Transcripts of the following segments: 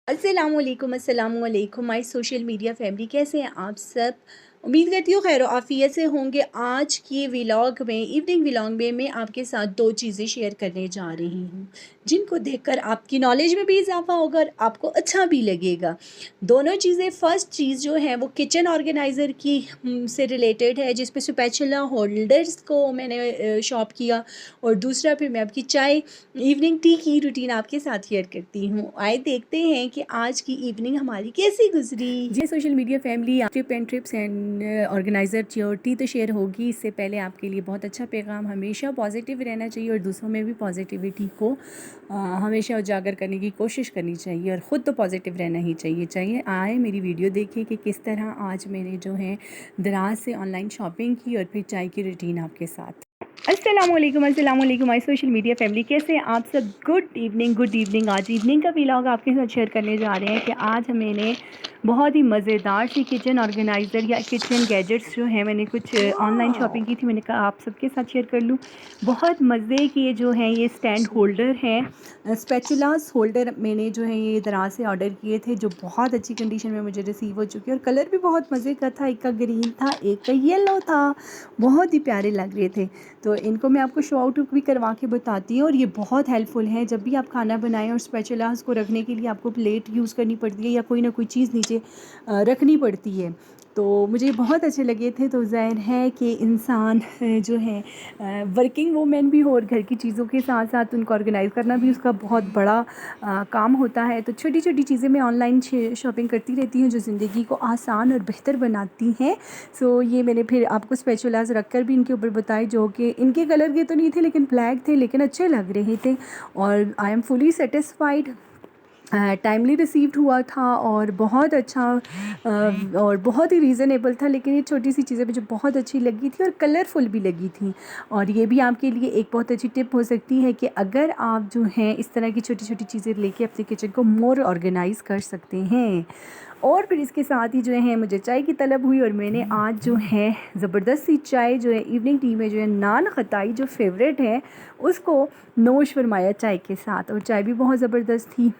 अस्सलामुअलैकुम my social media family, कैसे हैं आप सब। उम्मीद करती हूँ खैर आफियत से होंगे। आज की व्लॉग में, इवनिंग व्लॉग में मैं आपके साथ दो चीज़ें शेयर करने जा रही हूँ जिनको देखकर आपकी नॉलेज में भी इजाफा होगा और आपको अच्छा भी लगेगा। दोनों चीज़ें, फर्स्ट चीज़ जो है वो किचन ऑर्गेनाइज़र की से रिलेटेड है, जिस पे स्पैचुला होल्डर्स को मैंने शॉप किया, और दूसरा फिर मैं आपकी चाय इवनिंग टी की रूटीन आपके साथ शेयर करती हूँ। आए देखते हैं कि आज की इवनिंग हमारी कैसी गुजरी। जी social media family, trip and trips and organiser your टी तो शेयर होगी। इससे पहले आपके लिए बहुत अच्छा पैगाम, हमेशा पॉजिटिव रहना चाहिए और दूसरों में भी पॉजिटिविटी को हमेशा उजागर करने की कोशिश करनी चाहिए, और ख़ुद तो पॉजिटिव रहना ही चाहिए। आए मेरी वीडियो देखिए कि किस तरह आज मैंने जो है दराज से ऑनलाइन शॉपिंग की और फिर चाय की रूटीन आपके साथ। अस्सलाम वालेकुम माय सोशल मीडिया फैमिली, कैसे हैं आप सब। Good evening. आज इवनिंग का व्लॉग आपके साथ शेयर करने जा रहे हैं कि आज मैंने बहुत ही मज़ेदार सी किचन ऑर्गेनाइज़र या किचन गैजेट्स जो हैं, मैंने कुछ ऑनलाइन शॉपिंग की थी, मैंने कहा आप सबके साथ शेयर कर लूँ। बहुत मज़े के ये जो हैं ये स्टैंड होल्डर हैं, स्पैचुलास होल्डर मैंने जो है ये दराज से ऑर्डर किए थे, जो बहुत अच्छी कंडीशन में मुझे रिसीव हो चुके हैं, और कलर भी बहुत मज़े का था। एक का ग्रीन था, एक का येलो था, बहुत ही प्यारे लग रहे थे। तो इनको मैं आपको शो आउट भी करवा के बताती हूँ, और ये बहुत हेल्पफुल है जब भी आप खाना बनाएं और स्पैचुलास को रखने के लिए आपको प्लेट यूज़ करनी पड़ती है या कोई ना कोई चीज़ नीचे रखनी पड़ती है। तो मुझे बहुत अच्छे लगे थे। तो ज़ाहिर है कि इंसान जो है वर्किंग वूमेन भी हो, और घर की चीज़ों के साथ साथ उनको ऑर्गेनाइज़ करना भी उसका बहुत बड़ा काम होता है। तो छोटी छोटी चीज़ें मैं ऑनलाइन शॉपिंग करती रहती हूँ जो ज़िंदगी को आसान और बेहतर बनाती हैं। सो ये मैंने फिर आपको स्पैचुलास रख कर भी इनके ऊपर बताए, जो कि इनके कलर के तो नहीं थे लेकिन ब्लैक थे, लेकिन अच्छे लग रहे थे, और I am fully satisfied. Timely received हुआ था और बहुत अच्छा और बहुत ही रीज़नेबल था। लेकिन ये छोटी सी चीज़ें मुझे बहुत अच्छी लगी थी और कलरफुल भी लगी थी। और ये भी आपके लिए एक बहुत अच्छी टिप हो सकती है कि अगर आप जो हैं इस तरह की छोटी छोटी चीज़ें लेके अपने किचन को मोर ऑर्गेनाइज़ कर सकते हैं। और फिर इसके साथ ही जो है मुझे चाय की तलब हुई, और मैंने आज जो है ज़बरदस्त सी चाय जो है इवनिंग टी में जो है नान खताई जो फेवरेट है उसको नोश फरमाया चाय के साथ, और चाय भी बहुत ज़बरदस्त थी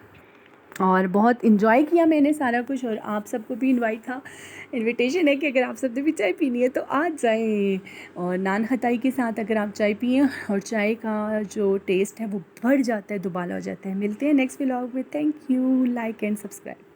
और बहुत इन्जॉय किया मैंने सारा कुछ। और आप सबको भी इनविटेशन है कि अगर आप सबने भी चाय पीनी है तो आज जाएं, और नान खताई के साथ अगर आप चाय पिए और चाय का जो टेस्ट है वो बढ़ जाता है, दुबाला हो जाता है। मिलते हैं नेक्स्ट व्लॉग में। Thank you, like and subscribe.